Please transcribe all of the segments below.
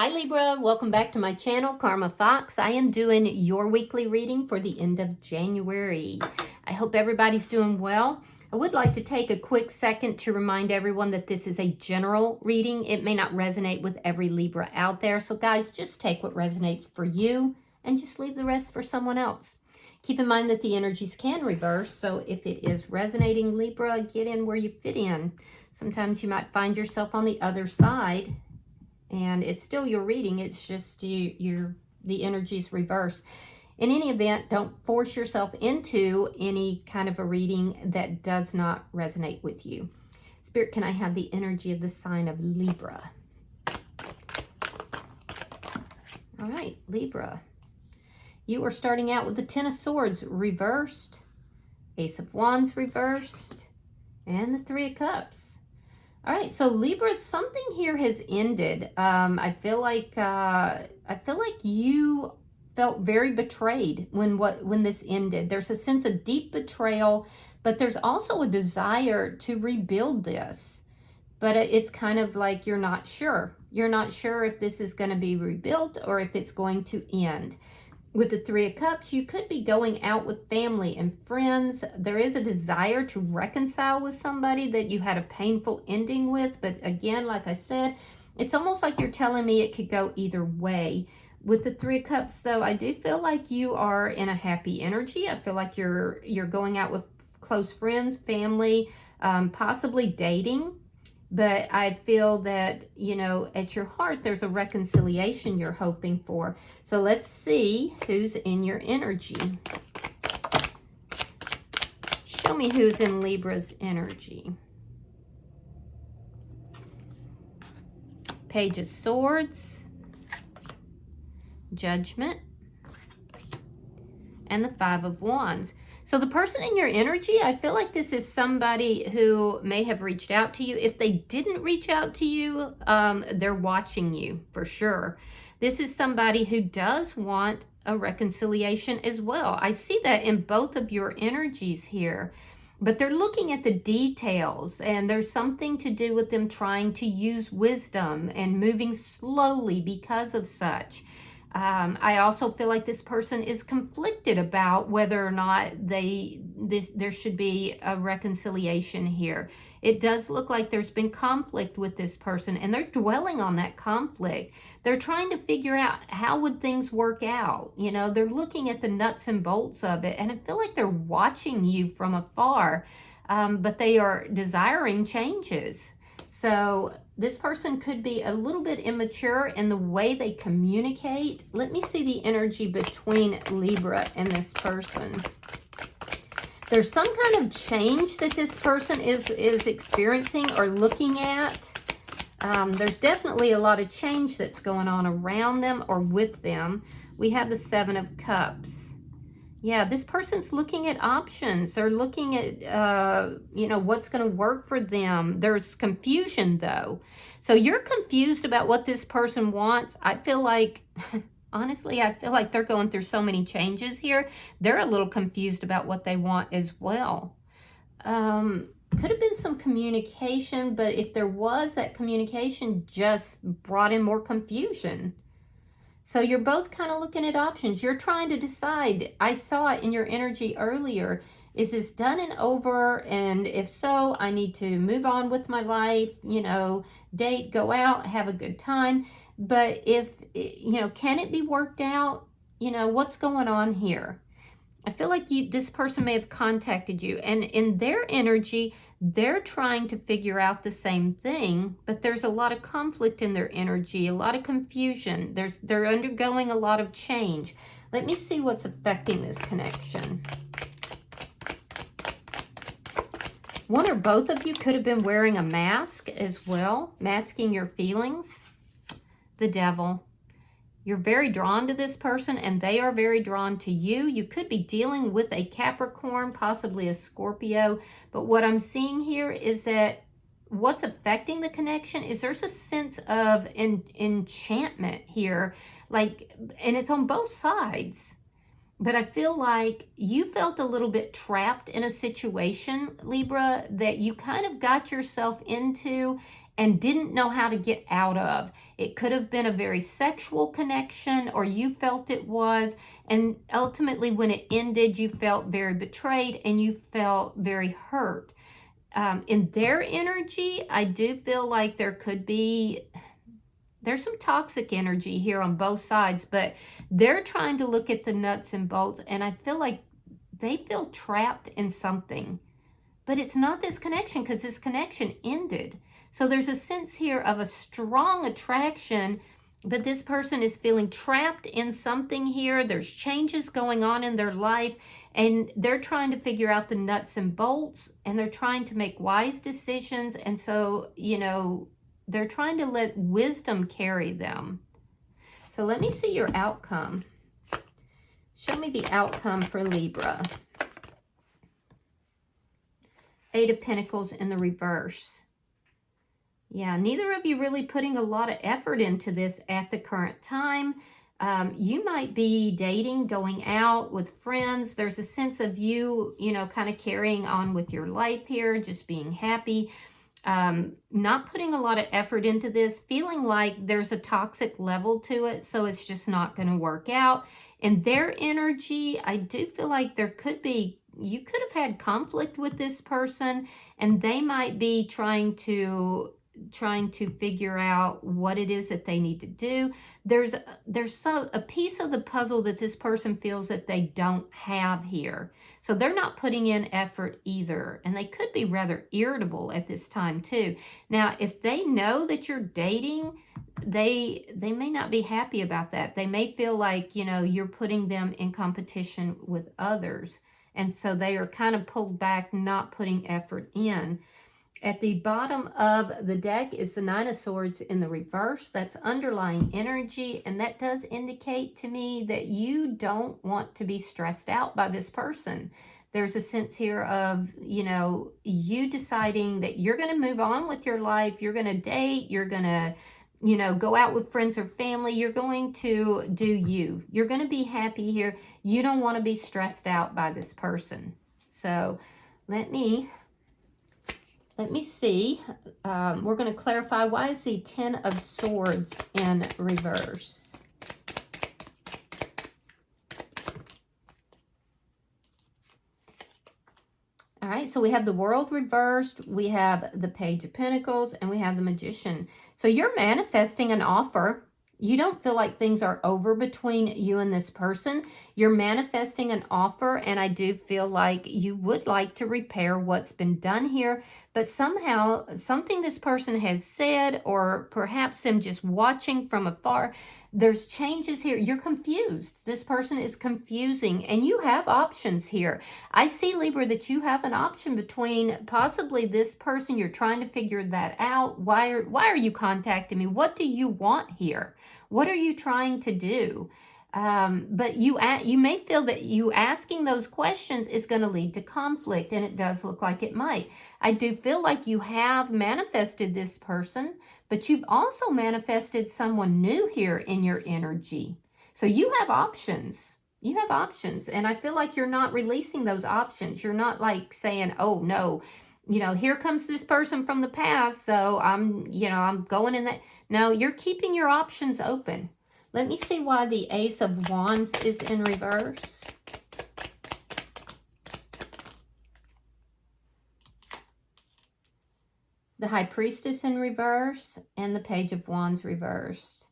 Hi Libra, welcome back to my channel, Karma Fox. I am doing your weekly reading for the end of January. I hope everybody's doing well. I would like to take a quick second to remind everyone that this is a general reading. It may not resonate with every Libra out there. So guys, just take what resonates for you and just leave the rest for someone else. Keep in mind that the energies can reverse. So if it is resonating Libra, get in where you fit in. Sometimes you might find yourself on the other side and it's still your reading. It's just the energies reverse. In any event, don't force yourself into any kind of a reading that does not resonate with you. Spirit, can I have the energy of the sign of Libra? All right, Libra. You are starting out with the Ten of Swords reversed, Ace of Wands reversed, and the Three of Cups. All right, so Libra, something here has ended. I feel like you felt very betrayed when this ended. There's a sense of deep betrayal, but there's also a desire to rebuild this. But it's kind of like you're not sure. You're not sure if this is going to be rebuilt or if it's going to end. With the Three of Cups, you could be going out with family and friends. There is a desire to reconcile with somebody that you had a painful ending with. But again, like I said, it's almost like you're telling me it could go either way. With the Three of Cups, though, I do feel like you are in a happy energy. I feel like you're going out with close friends, family, possibly dating. But I feel that, you know, at your heart, there's a reconciliation you're hoping for. So let's see who's in your energy. Show me who's in Libra's energy. Page of Swords, Judgment, and the Five of Wands. So the person in your energy, I feel like this is somebody who may have reached out to you. If they didn't reach out to you, they're watching you for sure. This is somebody who does want a reconciliation as well. I see that in both of your energies here, but they're looking at the details, and there's something to do with them trying to use wisdom and moving slowly because of such. I also feel like this person is conflicted about whether or not there should be a reconciliation here. It does look like there's been conflict with this person, and they're dwelling on that conflict. They're trying to figure out how would things work out. You know, they're looking at the nuts and bolts of it, and I feel like they're watching you from afar, but they are desiring changes. So this person could be a little bit immature in the way they communicate. Let me see the energy between Libra and this person. There's some kind of change that this person is experiencing or looking at. There's definitely a lot of change that's going on around them or with them. We have the Seven of Cups. Yeah, this person's looking at options. They're looking at, you know, what's going to work for them. There's confusion, though. So you're confused about what this person wants. I feel like, honestly, I feel like they're going through so many changes here. They're a little confused about what they want as well. Could have been some communication, but if there was, that communication just brought in more confusion. So you're both kind of looking at options. You're trying to decide. I saw it in your energy earlier. Is this done and over? And if so, I need to move on with my life, you know, date, go out, have a good time. But if, you know, can it be worked out? You know, what's going on here? I feel like this person may have contacted you, and in their energy, they're trying to figure out the same thing, but there's a lot of conflict in their energy, a lot of confusion. They're undergoing a lot of change. Let me see what's affecting this connection. One or both of you could have been wearing a mask as well, masking your feelings. The Devil. You're very drawn to this person, and they are very drawn to you. You could be dealing with a Capricorn, possibly a Scorpio. But what I'm seeing here is that what's affecting the connection is there's a sense of enchantment here. Like, and it's on both sides. But I feel like you felt a little bit trapped in a situation, Libra, that you kind of got yourself into. and didn't know how to get out of. It could have been a very sexual connection, or you felt it was, and ultimately when it ended, you felt very betrayed and you felt very hurt. In their energy, I do feel like there's some toxic energy here on both sides, but they're trying to look at the nuts and bolts, and I feel like they feel trapped in something. But it's not this connection, because this connection ended. So there's a sense here of a strong attraction, but this person is feeling trapped in something here. There's changes going on in their life, and they're trying to figure out the nuts and bolts, and they're trying to make wise decisions. And so, they're trying to let wisdom carry them. So let me see your outcome. Show me the outcome for Libra. 8 of Pentacles in the reverse. Yeah, neither of you really putting a lot of effort into this at the current time. You might be dating, going out with friends. There's a sense of you, kind of carrying on with your life here, just being happy. Not putting a lot of effort into this, feeling like there's a toxic level to it, so it's just not going to work out. In their energy, I do feel like you could have had conflict with this person, and they might be trying to figure out what it is that they need to do. There's a piece of the puzzle that this person feels that they don't have here. So they're not putting in effort either. And they could be rather irritable at this time too. Now, if they know that you're dating, they may not be happy about that. They may feel like, you're putting them in competition with others. And so they are kind of pulled back, not putting effort in. At the bottom of the deck is the Nine of Swords in the reverse. That's underlying energy, and that does indicate to me that you don't want to be stressed out by this person. There's a sense here of, you deciding that you're going to move on with your life, you're going to date, you're going to, go out with friends or family, you're going to do you. You're going to be happy here. You don't want to be stressed out by this person. So let me see. We're going to clarify, why is the 10 of Swords in reverse? All right, so we have the World reversed, we have the Page of Pentacles, and we have the Magician. So you're manifesting an offer. You don't feel like things are over between you and this person. You're manifesting an offer, and I do feel like you would like to repair what's been done here. But somehow, something this person has said, or perhaps them just watching from afar, there's changes here. You're confused. This person is confusing, and you have options here. I see, Libra, that you have an option between possibly this person. You're trying to figure that out. Why are you contacting me? What do you want here? What are you trying to do? But you may feel that you asking those questions is going to lead to conflict, and it does look like it might. I do feel like you have manifested this person, but you've also manifested someone new here in your energy. So you have options. You have options, and I feel like you're not releasing those options. You're not like saying, oh no, here comes this person from the past, so I'm going in that. No, you're keeping your options open. Let me see why the Ace of Wands is in reverse. The High Priestess in reverse, and the Page of Wands reversed.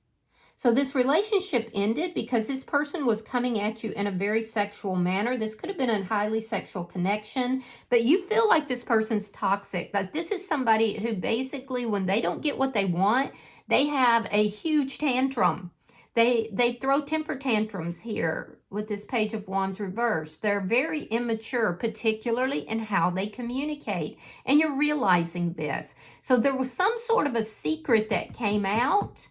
So this relationship ended because this person was coming at you in a very sexual manner. This could have been a highly sexual connection, but you feel like this person's toxic. Like this is somebody who basically, when they don't get what they want, they have a huge tantrum. They throw temper tantrums here with this Page of Wands reversed. They're very immature, particularly in how they communicate. And you're realizing this. So there was some sort of a secret that came out,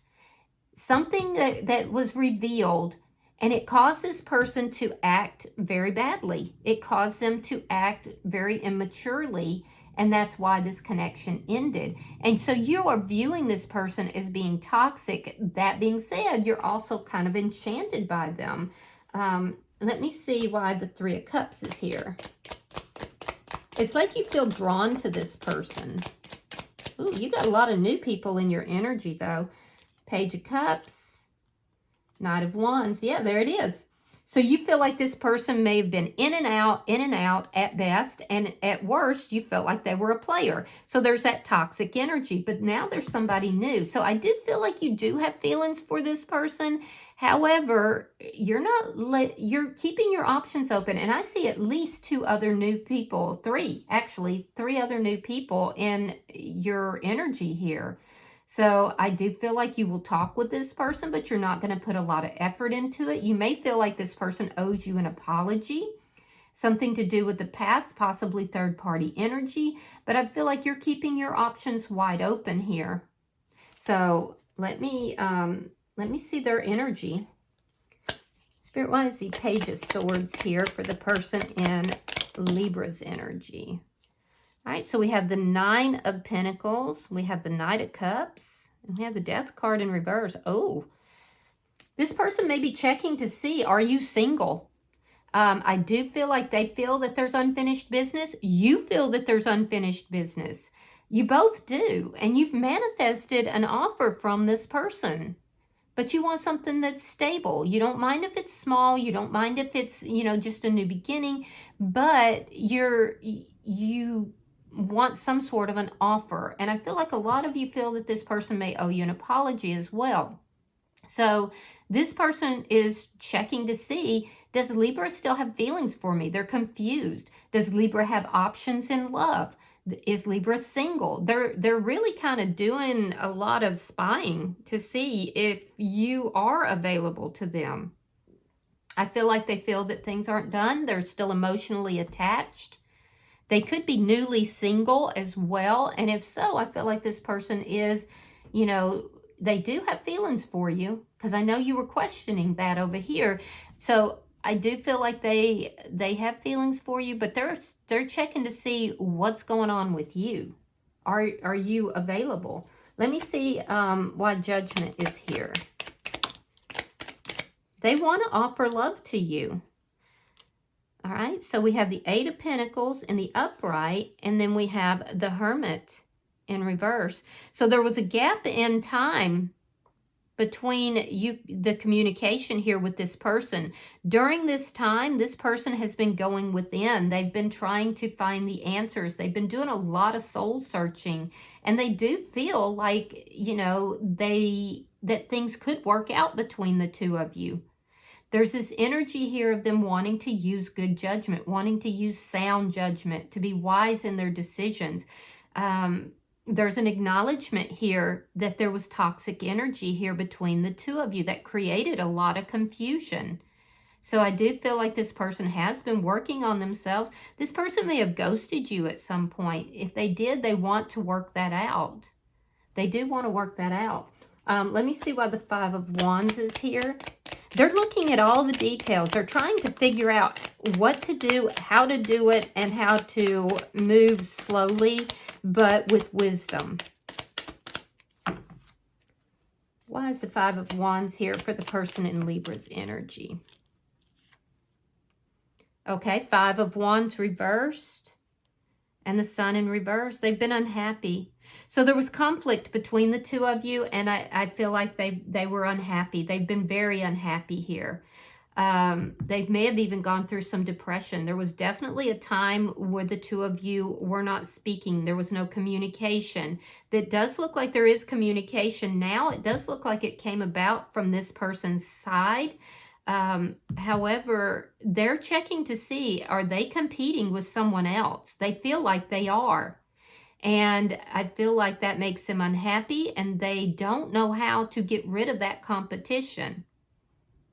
something that was revealed, and it caused this person to act very badly. It caused them to act very immaturely. And that's why this connection ended. And so you are viewing this person as being toxic. That being said, you're also kind of enchanted by them. Let me see why the Three of Cups is here. It's like you feel drawn to this person. Ooh, you got a lot of new people in your energy, though. Page of Cups, Knight of Wands. Yeah, there it is. So you feel like this person may have been in and out at best, and at worst, you felt like they were a player. So there's that toxic energy, but now there's somebody new. So I do feel like you do have feelings for this person. However, you're keeping your options open, and I see at least two other new people, three other new people in your energy here. So I do feel like you will talk with this person, but you're not going to put a lot of effort into it. You may feel like this person owes you an apology, something to do with the past, possibly third-party energy, but I feel like you're keeping your options wide open here. So let me see their energy. Spirit, why is the Page of Swords here for the person in Libra's energy? All right, so we have the Nine of Pentacles, we have the Knight of Cups, and we have the Death card in reverse. Oh, this person may be checking to see, are you single? I do feel like they feel that there's unfinished business. You feel that there's unfinished business. You both do, and you've manifested an offer from this person. But you want something that's stable. You don't mind if it's small. You don't mind if it's, just a new beginning. But you want some sort of an offer. And I feel like a lot of you feel that this person may owe you an apology as well. So this person is checking to see, does Libra still have feelings for me? They're confused. Does Libra have options in love? Is Libra single? They're really kind of doing a lot of spying to see if you are available to them. I feel like they feel that things aren't done. They're still emotionally attached. They could be newly single as well. And if so, I feel like this person is, they do have feelings for you, because I know you were questioning that over here. So I do feel like they have feelings for you, but they're checking to see what's going on with you. Are you available? Let me see why Judgment is here. They want to offer love to you. All right, so we have the Eight of Pentacles in the upright, and then we have the Hermit in reverse. So there was a gap in time between the communication here with this person. During this time, this person has been going within. They've been trying to find the answers. They've been doing a lot of soul searching, and they do feel like, that things could work out between the two of you. There's this energy here of them wanting to use good judgment, wanting to use sound judgment, to be wise in their decisions. There's an acknowledgement here that there was toxic energy here between the two of you that created a lot of confusion. So I do feel like this person has been working on themselves. This person may have ghosted you at some point. If they did, they want to work that out. They do want to work that out. Let me see why the Five of Wands is here. They're looking at all the details. They're trying to figure out what to do, how to do it, and how to move slowly, but with wisdom. Why is the Five of Wands here for the person in Libra's energy? Okay, Five of Wands reversed, and the Sun in reverse. They've been unhappy. So there was conflict between the two of you, and I feel like they were unhappy. They've been very unhappy here. They may have even gone through some depression. There was definitely a time where the two of you were not speaking. There was no communication. That does look like there is communication now. It does look like it came about from this person's side. However, they're checking to see, are they competing with someone else? They feel like they are. And I feel like that makes them unhappy, and they don't know how to get rid of that competition.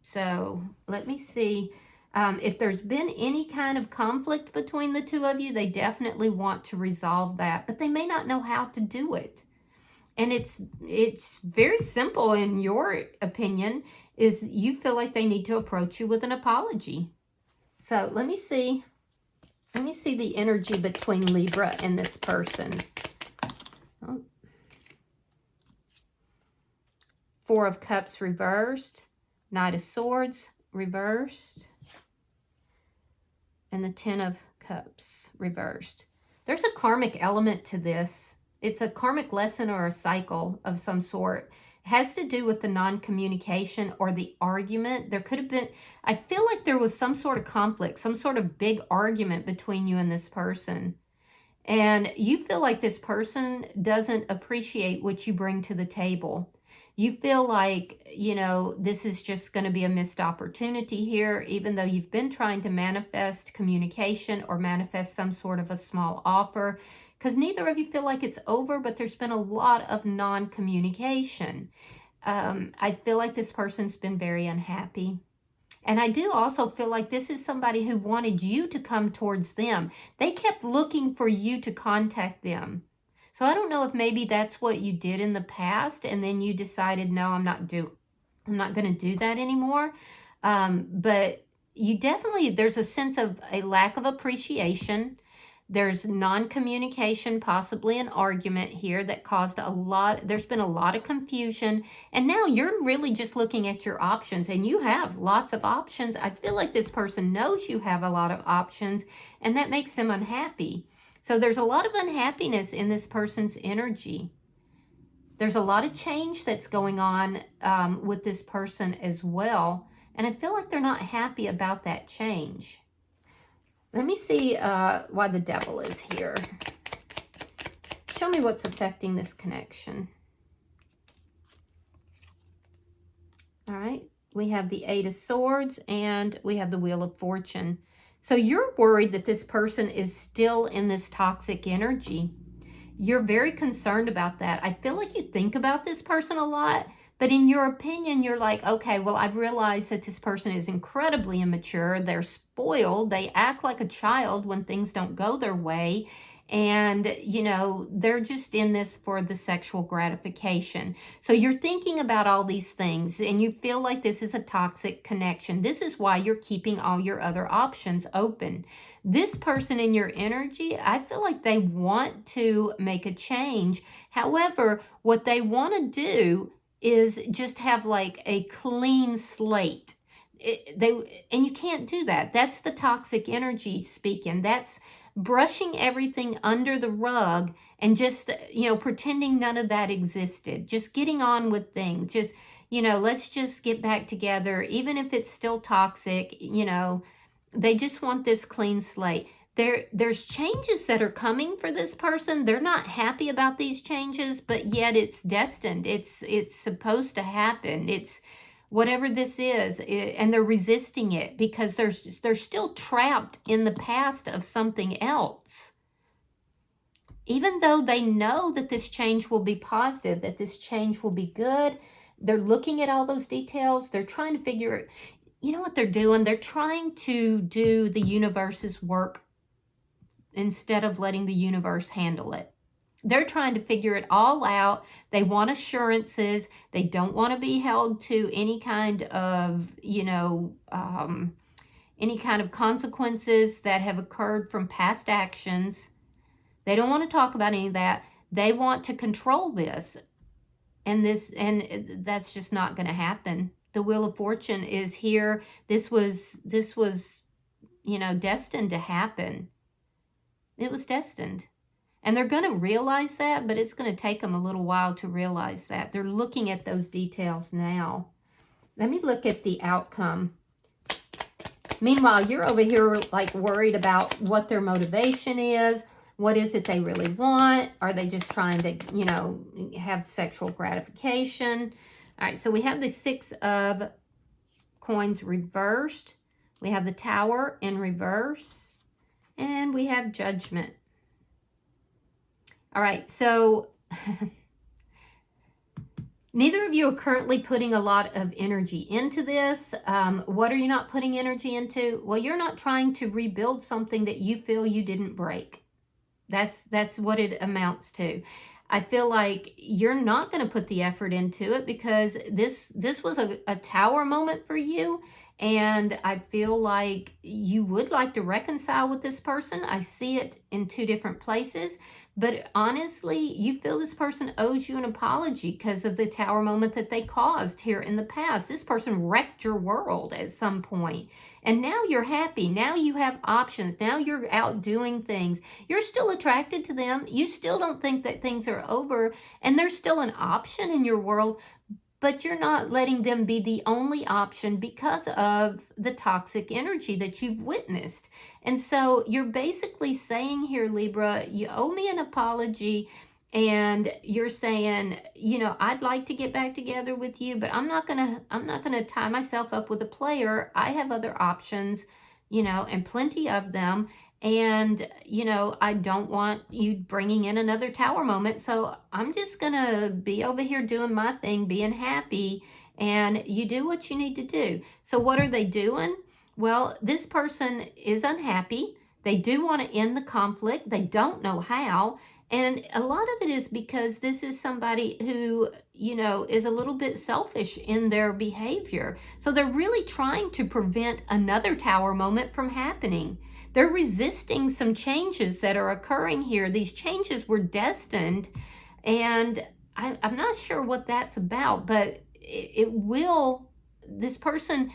So let me see. If there's been any kind of conflict between the two of you, they definitely want to resolve that, but they may not know how to do it. And it's very simple in your opinion, is you feel like they need to approach you with an apology. So let me see. Let me see the energy between Libra and this person. Oh. Four of Cups reversed. Knight of Swords reversed. And the Ten of Cups reversed. There's a karmic element to this. It's a karmic lesson or a cycle of some sort. It has to do with the non-communication or the argument. There could have been, I feel like there was some sort of conflict, some sort of big argument between you and this person. And you feel like this person doesn't appreciate what you bring to the table. You feel like, you know, this is just going to be a missed opportunity here, even though you've been trying to manifest communication or manifest some sort of a small offer, because neither of you feel like it's over, but there's been a lot of non-communication. I feel like this person's been very unhappy. And I do also feel like this is somebody who wanted you to come towards them. They kept looking for you to contact them. So I don't know if maybe that's what you did in the past, and then you decided, no, I'm not going to do that anymore. But you definitely, there's a sense of a lack of appreciation. There's non-communication, possibly an argument here that caused there's been a lot of confusion. And now you're really just looking at your options, and you have lots of options. I feel like this person knows you have a lot of options, and that makes them unhappy. So there's a lot of unhappiness in this person's energy. There's a lot of change that's going on with this person as well. And I feel like they're not happy about that change. Let me see why the devil is here. Show me what's affecting this connection. All right. We have the Eight of Swords and we have the Wheel of Fortune. So you're worried that this person is still in this toxic energy. You're very concerned about that. I feel like you think about this person a lot, but in your opinion, you're like, okay, well, I've realized that this person is incredibly immature. They're spoiled. They act like a child when things don't go their way. And, you know, they're just in this for the sexual gratification. So you're thinking about all these things and you feel like this is a toxic connection. This is why you're keeping all your other options open. This person in your energy, I feel like they want to make a change. However, what they want to do is just have like a clean slate. And you can't do that. That's the toxic energy speaking. That's brushing everything under the rug and just, you know, pretending none of that existed. Just getting on with things. Just, you know, let's just get back together. Even if it's still toxic, you know, they just want this clean slate. There's changes that are coming for this person. They're not happy about these changes, but yet it's destined. It's supposed to happen. It's whatever this is, and they're resisting it because they're still trapped in the past of something else. Even though they know that this change will be positive, that this change will be good, they're looking at all those details. They're trying to figure it. You know what they're doing? They're trying to do the universe's work instead of letting the universe handle it. They're trying to figure it all out. They want assurances. They don't want to be held to any kind of, you know, any kind of consequences that have occurred from past actions. They don't want to talk about any of that. They want to control this. And that's just not going to happen. The Wheel of Fortune is here. This was, you know, destined to happen. It was destined. And they're going to realize that, but it's going to take them a little while to realize that. They're looking at those details now. Let me look at the outcome. Meanwhile, you're over here like worried about what their motivation is. What is it they really want? Are they just trying to, you know, have sexual gratification? All right, so we have the Six of Coins reversed. We have the Tower in reverse. And we have Judgment. All right, so neither of you are currently putting a lot of energy into this. What are you not putting energy into? Well, you're not trying to rebuild something that you feel you didn't break. That's what it amounts to. I feel like you're not going to put the effort into it because this was a tower moment for you. And I feel like you would like to reconcile with this person. I see it in two different places. But honestly, you feel this person owes you an apology because of the Tower moment that they caused here in the past. This person wrecked your world at some point. And now you're happy. Now you have options. Now you're out doing things. You're still attracted to them. You still don't think that things are over. And there's still an option in your world. But you're not letting them be the only option because of the toxic energy that you've witnessed. And so you're basically saying here, Libra, you owe me an apology. And you're saying, you know, I'd like to get back together with you, but I'm not gonna tie myself up with a player. I have other options, you know, and plenty of them. And, you know, I don't want you bringing in another Tower moment. So I'm just going to be over here doing my thing, being happy. And you do what you need to do. So what are they doing? Well, this person is unhappy. They do want to end the conflict. They don't know how. And a lot of it is because this is somebody who, you know, is a little bit selfish in their behavior. So they're really trying to prevent another Tower moment from happening. They're resisting some changes that are occurring here. These changes were destined, and I'm not sure what that's about, but it will. This person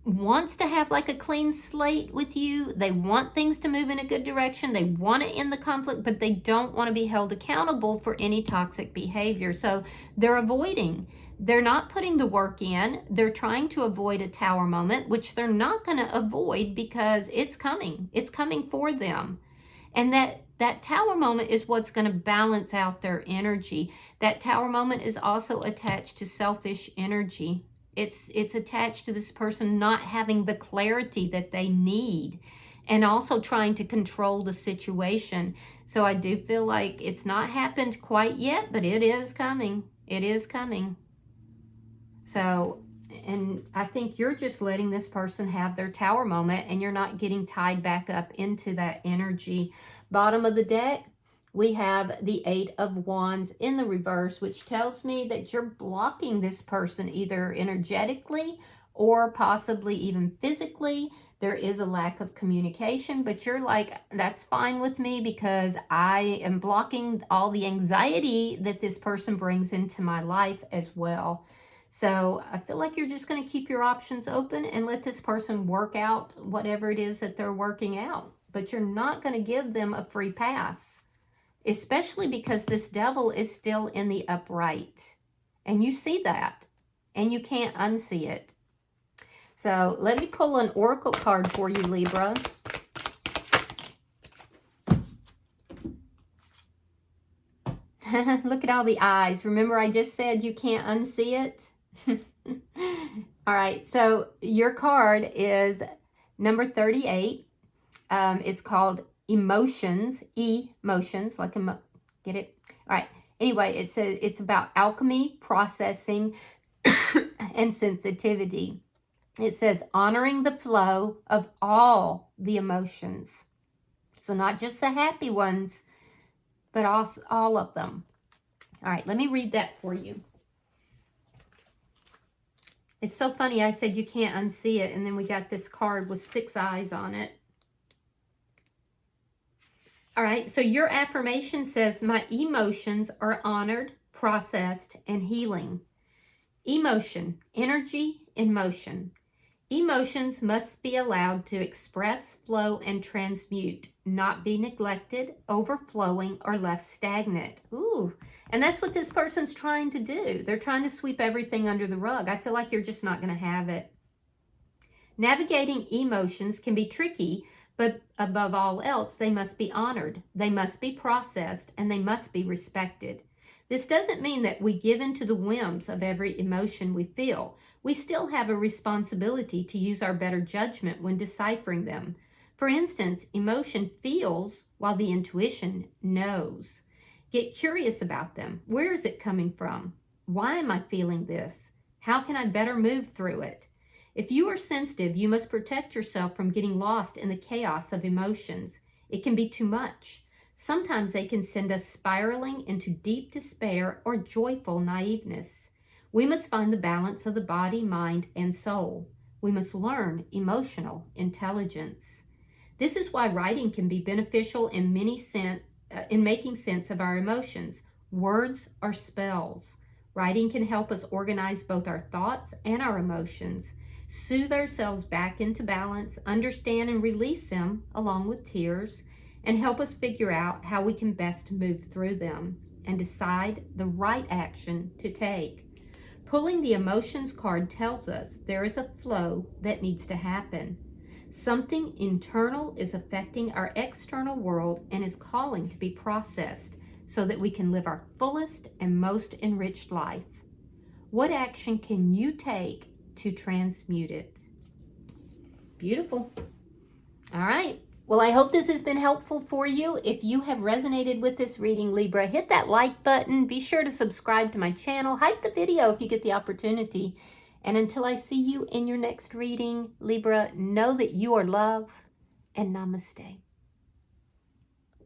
wants to have like a clean slate with you. They want things to move in a good direction. They want to end the conflict, but they don't want to be held accountable for any toxic behavior. So they're avoiding. They're not putting the work in. They're trying to avoid a Tower moment, which they're not going to avoid because it's coming. It's coming for them. And that Tower moment is what's going to balance out their energy. That Tower moment is also attached to selfish energy. It's attached to this person not having the clarity that they need and also trying to control the situation. So I do feel like it's not happened quite yet, but it is coming. It is coming. So, and I think you're just letting this person have their Tower moment and you're not getting tied back up into that energy. Bottom of the deck, we have the 8 of Wands in the reverse, which tells me that you're blocking this person either energetically or possibly even physically. There is a lack of communication, but you're like, that's fine with me because I am blocking all the anxiety that this person brings into my life as well. So I feel like you're just going to keep your options open and let this person work out whatever it is that they're working out. But you're not going to give them a free pass, especially because this Devil is still in the upright. And you see that, and you can't unsee it. So let me pull an oracle card for you, Libra. Look at all the eyes. Remember I just said you can't unsee it? All right, so your card is number 38. It's called Emotions, emotions, like get it? All right. Anyway, it says it's about alchemy, processing, and sensitivity. It says honoring the flow of all the emotions. So not just the happy ones, but also all of them. All right, let me read that for you. It's so funny, I said you can't unsee it, and then we got this card with 6 eyes on it. All right, so your affirmation says, my emotions are honored, processed, and healing. Emotion, energy in motion. Emotions must be allowed to express, flow, and transmute, not be neglected, overflowing, or left stagnant. Ooh, and that's what this person's trying to do. They're trying to sweep everything under the rug. I feel like you're just not going to have it. Navigating emotions can be tricky, but above all else, they must be honored, they must be processed, and they must be respected. This doesn't mean that we give in to the whims of every emotion we feel. We still have a responsibility to use our better judgment when deciphering them. For instance, emotion feels while the intuition knows. Get curious about them. Where is it coming from? Why am I feeling this? How can I better move through it? If you are sensitive, you must protect yourself from getting lost in the chaos of emotions. It can be too much. Sometimes they can send us spiraling into deep despair or joyful naiveness. We must find the balance of the body, mind, and soul. We must learn emotional intelligence. This is why writing can be beneficial in many in making sense of our emotions. Words are spells. Writing can help us organize both our thoughts and our emotions, soothe ourselves back into balance, understand and release them along with tears, and help us figure out how we can best move through them and decide the right action to take. Pulling the emotions card tells us there is a flow that needs to happen. Something internal is affecting our external world and is calling to be processed so that we can live our fullest and most enriched life. What action can you take to transmute it? Beautiful. All right. Well, I hope this has been helpful for you. If you have resonated with this reading, Libra, hit that like button. Be sure to subscribe to my channel. Hype the video if you get the opportunity. And until I see you in your next reading, Libra, know that you are love, and namaste.